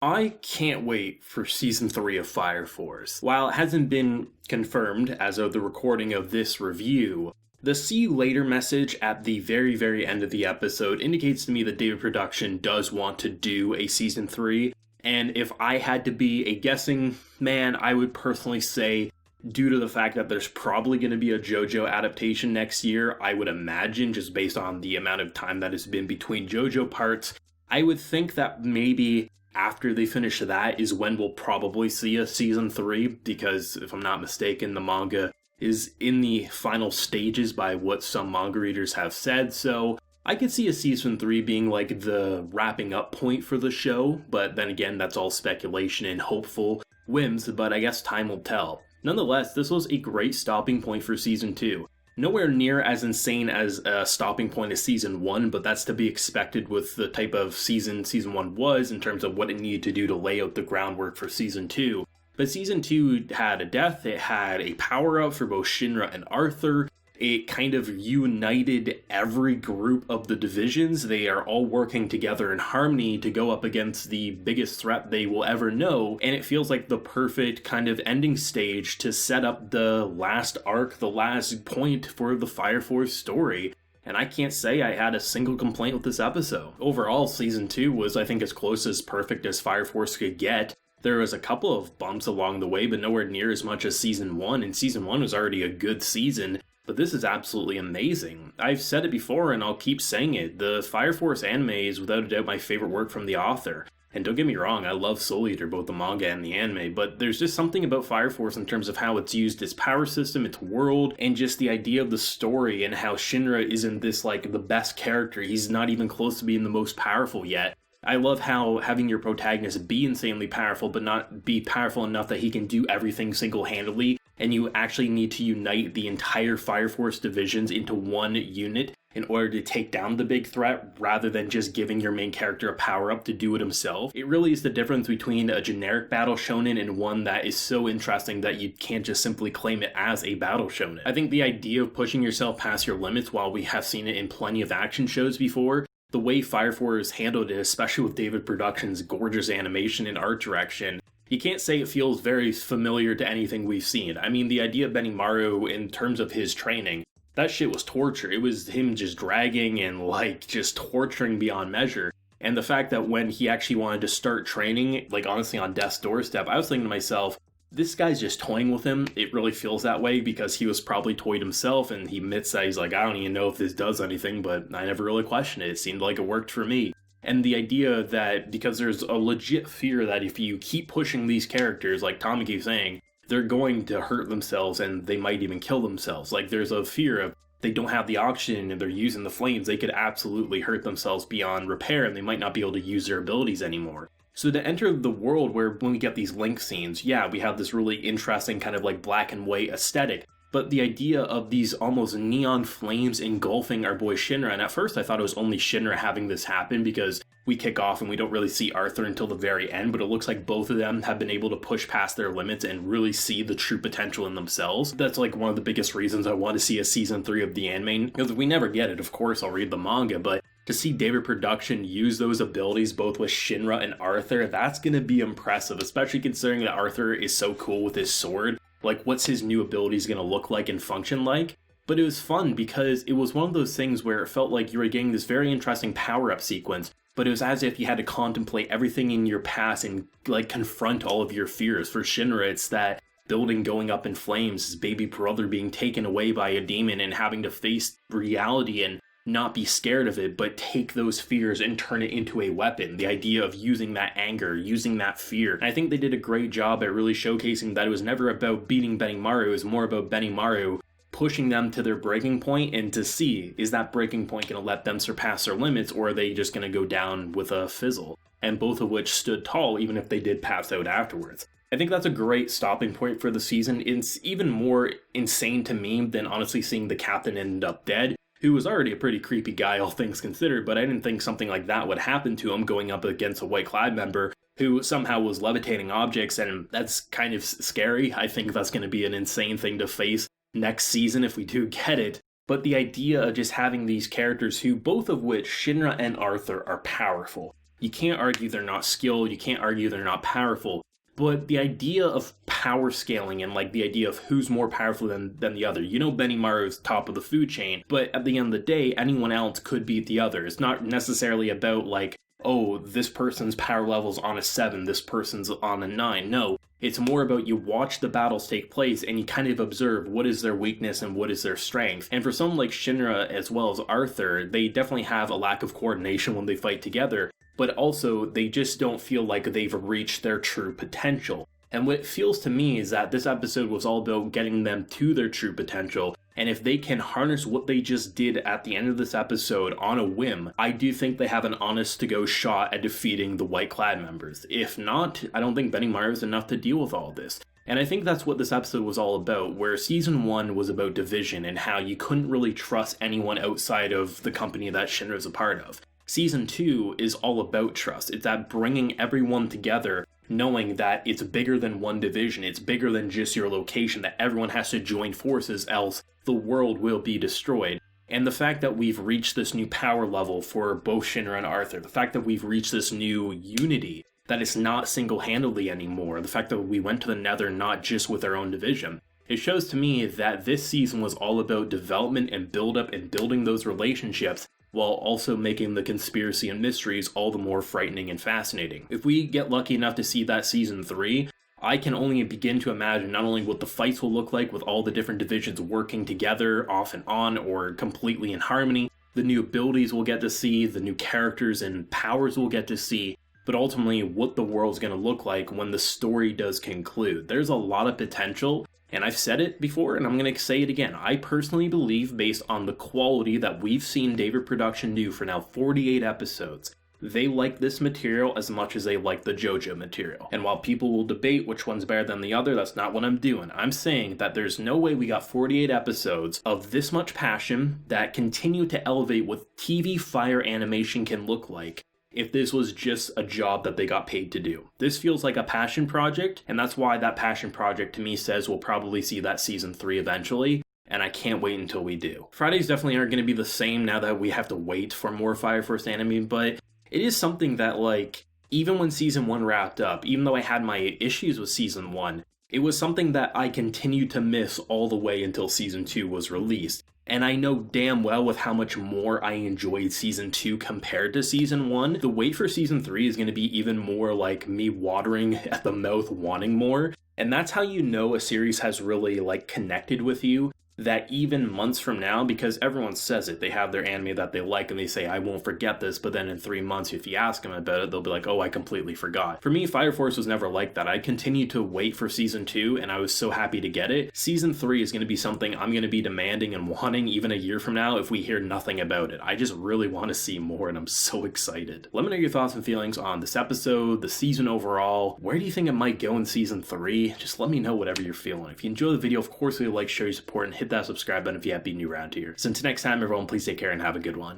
I can't wait for season 3 of Fire Force. While it hasn't been confirmed as of the recording of this review, the see you later message at the very end of the episode indicates to me that David Production does want to do a season 3, and if I had to be a guessing man, I would personally say, due to the fact that there's probably going to be a JoJo adaptation next year, I would imagine, just based on the amount of time that has been between JoJo parts, I would think that maybe after they finish that is when we'll probably see a season 3, because if I'm not mistaken, the manga is in the final stages by what some manga readers have said, so I could see a season 3 being like the wrapping up point for the show, but then again, that's all speculation and hopeful whims, but I guess time will tell. Nonetheless, this was a great stopping point for season 2. Nowhere near as insane as a stopping point as season 1, but that's to be expected with the type of season 1 was in terms of what it needed to do to lay out the groundwork for season 2. But season 2 had a death, it had a power-up for both Shinra and Arthur, it kind of united every group of the divisions. They are all working together in harmony to go up against the biggest threat they will ever know, and it feels like the perfect kind of ending stage to set up the last arc, the last point for the Fire Force story. And I can't say I had a single complaint with this episode. Overall, season 2 was, I think, as close as perfect as Fire Force could get. There was a couple of bumps along the way, but nowhere near as much as season 1, and season 1 was already a good season. But this is absolutely amazing. I've said it before and I'll keep saying it. The Fire Force anime is without a doubt my favorite work from the author. And don't get me wrong, I love Soul Eater, both the manga and the anime, but there's just something about Fire Force in terms of how it's used its power system, its world, and just the idea of the story and how Shinra isn't this like the best character. He's not even close to being the most powerful yet. I love how having your protagonist be insanely powerful, but not be powerful enough that he can do everything single-handedly, and you actually need to unite the entire Fire Force divisions into one unit in order to take down the big threat, rather than just giving your main character a power-up to do it himself. It really is the difference between a generic battle shonen and one that is so interesting that you can't just simply claim it as a battle shonen. I think the idea of pushing yourself past your limits, while we have seen it in plenty of action shows before, the way Fire Force handled it, especially with David Production's gorgeous animation and art direction, you can't say it feels very familiar to anything we've seen. I mean, the idea of Benimaru in terms of his training, that shit was torture. It was him just dragging and like just torturing beyond measure. And the fact that when he actually wanted to start training, like honestly on death's doorstep, I was thinking to myself, this guy's just toying with him. It really feels that way because he was probably toyed himself, and he admits that he's like, I don't even know if this does anything, but I never really questioned it. It seemed like it worked for me. And the idea that because there's a legit fear that if you keep pushing these characters, like Tommy keeps saying, they're going to hurt themselves and they might even kill themselves. Like there's a fear of they don't have the oxygen and they're using the flames, they could absolutely hurt themselves beyond repair and they might not be able to use their abilities anymore. So to enter the world where when we get these link scenes, yeah, we have this really interesting kind of like black and white aesthetic, but the idea of these almost neon flames engulfing our boy Shinra, and at first I thought it was only Shinra having this happen because we kick off and we don't really see Arthur until the very end, but it looks like both of them have been able to push past their limits and really see the true potential in themselves. That's like one of the biggest reasons I want to see a season 3 of the anime, because if we never get it, of course I'll read the manga, but to see David Production use those abilities both with Shinra and Arthur, that's going to be impressive, especially considering that Arthur is so cool with his sword. Like, what's his new abilities going to look like and function like? But it was fun because it was one of those things where it felt like you were getting this very interesting power-up sequence, but it was as if you had to contemplate everything in your past and, like, confront all of your fears. For Shinra, it's that building going up in flames, his baby brother being taken away by a demon and having to face reality and not be scared of it, but take those fears and turn it into a weapon. The idea of using that anger, using that fear. And I think they did a great job at really showcasing that it was never about beating Benimaru, it was more about Benimaru pushing them to their breaking point and to see, is that breaking point going to let them surpass their limits, or are they just going to go down with a fizzle? And both of which stood tall, even if they did pass out afterwards. I think that's a great stopping point for the season. It's even more insane to me than honestly seeing the captain end up dead, who was already a pretty creepy guy, all things considered, but I didn't think something like that would happen to him going up against a White Cloud member who somehow was levitating objects, and that's kind of scary. I think that's going to be an insane thing to face next season if we do get it. But the idea of just having these characters who, both of which, Shinra and Arthur, are powerful. You can't argue they're not skilled, you can't argue they're not powerful. But the idea of power scaling and like the idea of who's more powerful than the other. You know Benimaru's top of the food chain, but at the end of the day, anyone else could beat the other. It's not necessarily about like, oh, this person's power level's on a 7, this person's on a 9. No, it's more about you watch the battles take place and you kind of observe what is their weakness and what is their strength. And for someone like Shinra as well as Arthur, they definitely have a lack of coordination when they fight together, but also they just don't feel like they've reached their true potential. And what it feels to me is that this episode was all about getting them to their true potential, and if they can harness what they just did at the end of this episode on a whim, I do think they have an honest-to-go shot at defeating the White Clad members. If not, I don't think Benimaru is enough to deal with all this. And I think that's what this episode was all about, where Season 1 was about division and how you couldn't really trust anyone outside of the company that Shinra's a part of. Season 2 is all about trust. It's that bringing everyone together, knowing that it's bigger than one division, it's bigger than just your location, that everyone has to join forces, else the world will be destroyed. And the fact that we've reached this new power level for both Shinra and Arthur, the fact that we've reached this new unity, that it's not single-handedly anymore, the fact that we went to the Nether not just with our own division, it shows to me that this season was all about development and build-up and building those relationships, while also making the conspiracy and mysteries all the more frightening and fascinating. If we get lucky enough to see that Season 3, I can only begin to imagine not only what the fights will look like with all the different divisions working together, off and on, or completely in harmony, the new abilities we'll get to see, the new characters and powers we'll get to see, but ultimately what the world's going to look like when the story does conclude. There's a lot of potential, and I've said it before and I'm going to say it again. I personally believe, based on the quality that we've seen David Production do for now 48 episodes, they like this material as much as they like the JoJo material. And while people will debate which one's better than the other, that's not what I'm doing. I'm saying that there's no way we got 48 episodes of this much passion that continue to elevate what TV fire animation can look like if this was just a job that they got paid to do. This feels like a passion project, and that's why that passion project to me says we'll probably see that Season 3 eventually, and I can't wait until we do. Fridays definitely aren't going to be the same now that we have to wait for more Fire Force anime, but it is something that, like, even when Season 1 wrapped up, even though I had my issues with Season 1, it was something that I continued to miss all the way until Season 2 was released. And I know damn well with how much more I enjoyed Season 2 compared to Season 1, the wait for Season 3 is going to be even more like me watering at the mouth wanting more. And that's how you know a series has really, like, connected with you, that even months from now, because everyone says it, they have their anime that they like and they say, I won't forget this, but then in 3 months, if you ask them about it, they'll be like, oh, I completely forgot. For me, Fire Force was never like that. I continued to wait for Season 2, and I was so happy to get it. Season 3 is going to be something I'm going to be demanding and wanting even a year from now if we hear nothing about it. I just really want to see more, and I'm so excited. Let me know your thoughts and feelings on this episode, the season overall. Where do you think it might go in Season 3? Just let me know whatever you're feeling. If you enjoy the video, of course, leave a like, share your support, and hit that subscribe button if you have been new around here. So until next time, everyone, please take care and have a good one.